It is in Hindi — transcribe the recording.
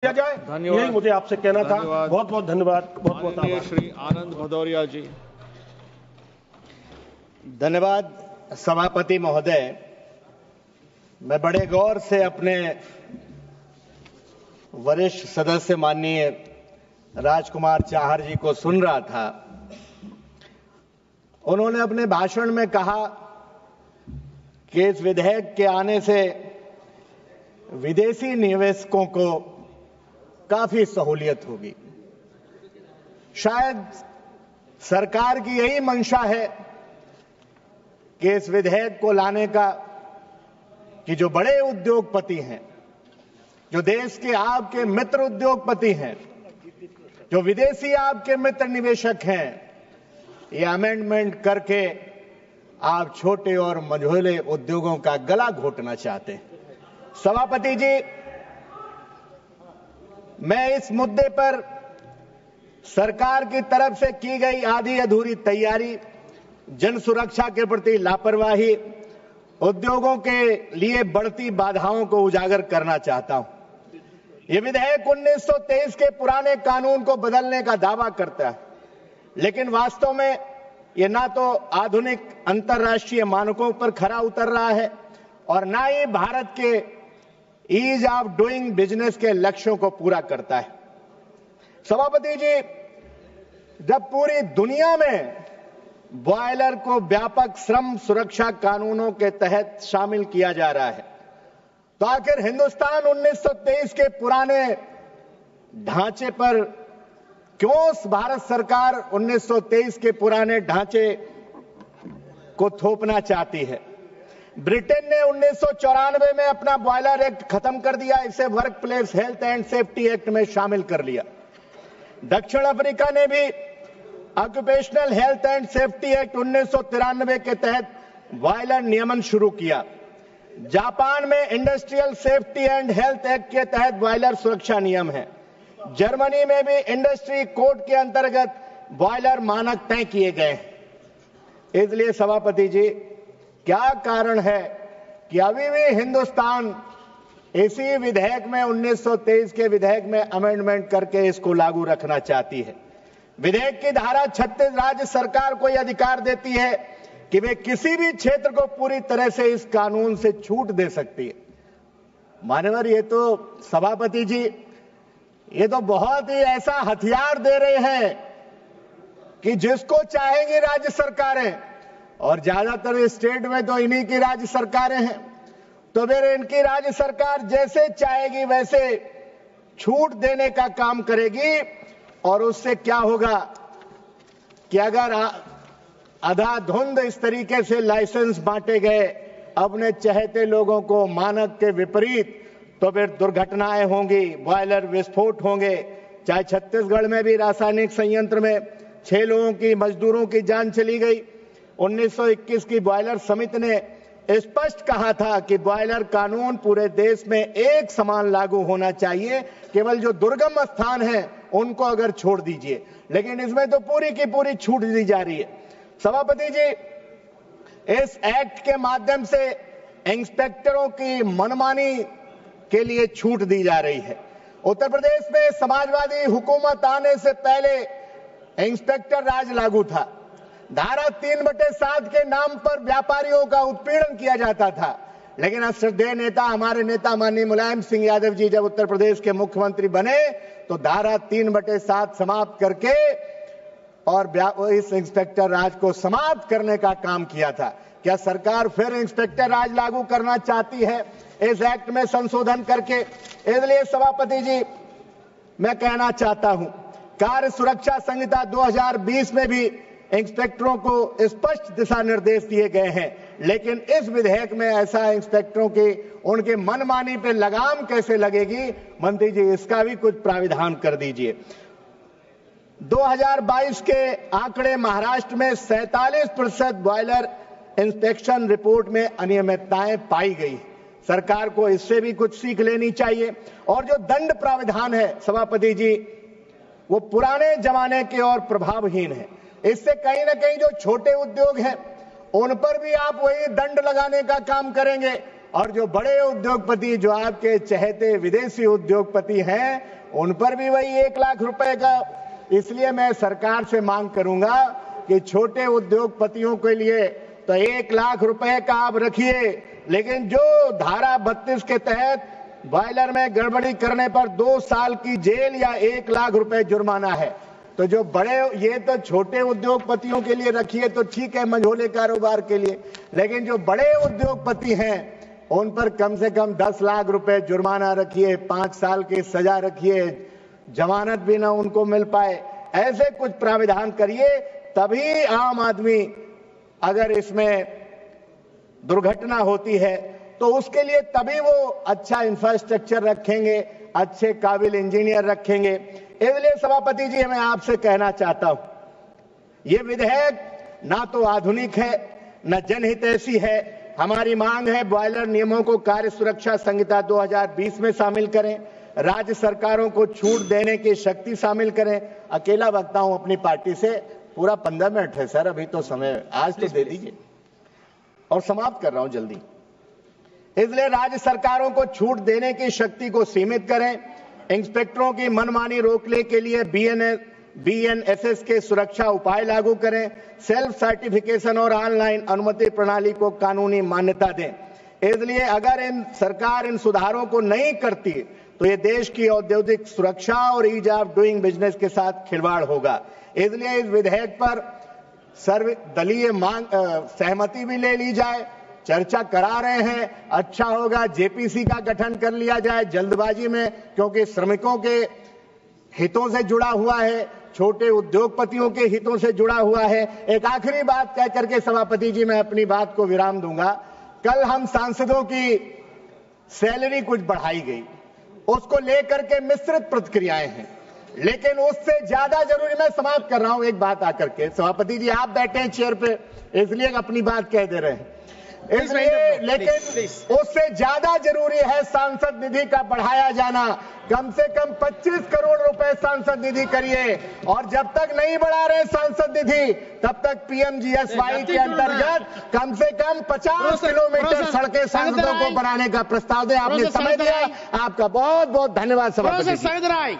किया जाए। धन्यवाद। यही मुझे आपसे कहना था। बहुत बहुत धन्यवाद। बहुत बहुत माननीय आभार। श्री आनंद भदौरिया जी। धन्यवाद सभापति महोदय। मैं बड़े गौर से अपने वरिष्ठ सदस्य माननीय राजकुमार चाहर जी को सुन रहा था। उन्होंने अपने भाषण में कहा कि इस विधेयक के आने से विदेशी निवेशकों को काफी सहूलियत होगी। शायद सरकार की यही मंशा है कि इस विधेयक को लाने का कि जो बड़े उद्योगपति हैं, जो देश के आपके मित्र उद्योगपति हैं, जो विदेशी आपके मित्र निवेशक हैं, ये अमेंडमेंट करके आप छोटे और मझोले उद्योगों का गला घोटना चाहते हैं। सभापति जी, मैं इस मुद्दे पर सरकार की तरफ से की गई आधी अधूरी तैयारी, जन सुरक्षा के प्रति लापरवाही, उद्योगों के लिए बढ़ती बाधाओं को उजागर करना चाहता हूं। यह विधेयक 1923 के पुराने कानून को बदलने का दावा करता है, लेकिन वास्तव में यह ना तो आधुनिक अंतर्राष्ट्रीय मानकों पर खरा उतर रहा है और ना ही भारत के ईज ऑफ डूइंग बिजनेस के लक्ष्यों को पूरा करता है। सभापति जी, जब पूरी दुनिया में बॉयलर को व्यापक श्रम सुरक्षा कानूनों के तहत शामिल किया जा रहा है, तो आखिर हिंदुस्तान 1923 के पुराने ढांचे पर क्यों भारत सरकार 1923 के पुराने ढांचे को थोपना चाहती है? ब्रिटेन ने 1994 में अपना बॉयलर एक्ट खत्म कर दिया, इसे work place health and safety act में शामिल कर लिया। दक्षिण अफ्रीका ने भी occupational health and safety act 1993 के तहत बॉयलर नियमन शुरू किया। जापान में industrial safety and health act के तहत बॉयलर सुरक्षा नियम है। जर्मनी में भी इंडस्ट्री कोड के अंतर्गत बॉयलर मानक तय किए गए। इसलिए सभापति जी, क्या कारण है कि अभी भी हिंदुस्तान इसी विधेयक में 1923 के विधेयक में अमेंडमेंट करके इसको लागू रखना चाहती है? विधेयक की धारा 36 राज्य सरकार को यह अधिकार देती है कि वे किसी भी क्षेत्र को पूरी तरह से इस कानून से छूट दे सकती है। मान्यवर, ये तो सभापति जी, ये तो बहुत ही ऐसा हथियार दे रहे हैं कि जिसको चाहेंगे राज्य सरकारें, और ज्यादातर स्टेट में तो इन्हीं की राज्य सरकारें हैं, तो फिर इनकी राज्य सरकार जैसे चाहेगी वैसे छूट देने का काम करेगी। और उससे क्या होगा कि अगर अंधाधुंध इस तरीके से लाइसेंस बांटे गए अपने चहेते लोगों को मानक के विपरीत, तो फिर दुर्घटनाएं होंगी, बॉयलर विस्फोट होंगे। चाहे छत्तीसगढ़ में भी रासायनिक संयंत्र में 6 लोगों की, मजदूरों की जान चली गई। 1921 की बॉयलर समिति ने स्पष्ट कहा था कि बॉयलर कानून पूरे देश में एक समान लागू होना चाहिए, केवल जो दुर्गम स्थान है उनको अगर छोड़ दीजिए, लेकिन इसमें तो पूरी की पूरी छूट दी जा रही है। सभापति जी, इस एक्ट के माध्यम से इंस्पेक्टरों की मनमानी के लिए छूट दी जा रही है। उत्तर प्रदेश में समाजवादी हुकूमत आने से पहले इंस्पेक्टर राज लागू था। धारा 3/7 के नाम पर व्यापारियों का उत्पीड़न किया जाता था, लेकिन श्रद्धेय नेता, हमारे नेता माननीय मुलायम सिंह यादव जी जब उत्तर प्रदेश के मुख्यमंत्री बने तो धारा 3/7 समाप्त करके और इस इंस्पेक्टर राज को समाप्त करने का काम किया था। क्या सरकार फिर इंस्पेक्टर राज लागू करना चाहती है इस एक्ट में संशोधन करके? इसलिए सभापति जी, मैं कहना चाहता हूं, कार्य सुरक्षा संहिता 2020 में भी इंस्पेक्टरों को स्पष्ट दिशा निर्देश दिए गए हैं, लेकिन इस विधेयक में ऐसा इंस्पेक्टरों की उनके मनमानी पे लगाम कैसे लगेगी? मंत्री जी, इसका भी कुछ प्राविधान कर दीजिए। 2022 के आंकड़े महाराष्ट्र में 47% बॉयलर इंस्पेक्शन रिपोर्ट में अनियमितताएं पाई गई। सरकार को इससे भी कुछ सीख लेनी चाहिए। और जो दंड प्राविधान है सभापति जी, वो पुराने जमाने के और प्रभावहीन है। इससे कहीं ना कहीं जो छोटे उद्योग हैं उन पर भी आप वही दंड लगाने का काम करेंगे और जो बड़े उद्योगपति, जो आपके चहेते विदेशी उद्योगपति हैं, उन पर भी वही 1 लाख रुपए का। इसलिए मैं सरकार से मांग करूंगा कि छोटे उद्योगपतियों के लिए तो 1 लाख रुपए का आप रखिए, लेकिन जो धारा 32 के तहत बॉयलर में गड़बड़ी करने पर 2 साल की जेल या 1 लाख रुपए जुर्माना है, तो जो बड़े, ये तो छोटे उद्योगपतियों के लिए रखिए तो ठीक है, मझोले कारोबार के लिए, लेकिन जो बड़े उद्योगपति हैं उन पर कम से कम 10 लाख रुपए जुर्माना रखिए, 5 साल की सजा रखिए, जमानत भी ना उनको मिल पाए, ऐसे कुछ प्राविधान करिए। तभी आम आदमी, अगर इसमें दुर्घटना होती है तो उसके लिए तभी वो अच्छा इंफ्रास्ट्रक्चर रखेंगे, अच्छे काबिल इंजीनियर रखेंगे। इसलिए सभापति जी, मैं आपसे कहना चाहता हूं, ये विधेयक ना तो आधुनिक है, न जनहितैषी है। हमारी मांग है बॉयलर नियमों को कार्य सुरक्षा संहिता 2020 में शामिल करें, राज्य सरकारों को छूट देने की शक्ति शामिल करें। अकेला वक्ता हूं अपनी पार्टी से, पूरा 15 मिनट है सर, अभी तो समय आज तो दे दीजिए, और समाप्त कर रहा हूं जल्दी। इसलिए राज्य सरकारों को छूट देने की शक्ति को सीमित करें, इंस्पेक्टरों की मनमानी रोकने के लिए BNSS के सुरक्षा उपाय लागू करें, सेल्फ सर्टिफिकेशन और ऑनलाइन अनुमति प्रणाली को कानूनी मान्यता दें। इसलिए अगर सरकार इन सुधारों को नहीं करती तो ये देश की औद्योगिक सुरक्षा और ईज ऑफ डूइंग बिजनेस के साथ खिलवाड़ होगा। इसलिए इस विधेयक पर सर्वदलीय सहमति भी ले ली जाए, चर्चा करा रहे हैं, अच्छा होगा JPC का गठन कर लिया जाए जल्दबाजी में, क्योंकि श्रमिकों के हितों से जुड़ा हुआ है, छोटे उद्योगपतियों के हितों से जुड़ा हुआ है। एक आखिरी बात कह करके सभापति जी मैं अपनी बात को विराम दूंगा। कल हम सांसदों की सैलरी कुछ बढ़ाई गई, उसको लेकर के मिश्रित प्रतिक्रियाएं हैं, लेकिन उससे ज्यादा जरूरी, मैं समाप्त कर रहा हूं एक बात आकर के, सभापति जी आप बैठे हैं चेयर पे इसलिए अपनी बात कह दे रहे हैं, इसलिए, लेकिन उससे ज्यादा जरूरी है सांसद निधि का बढ़ाया जाना। कम से कम 25 करोड़ रुपए सांसद निधि करिए, और जब तक नहीं बढ़ा रहे सांसद निधि तब तक PMGSY के अंतर्गत कम से कम 50 किलोमीटर सड़कें सांसदों को बनाने का प्रस्ताव दें। आपने समय दिया, आपका बहुत बहुत धन्यवाद सभापति जी।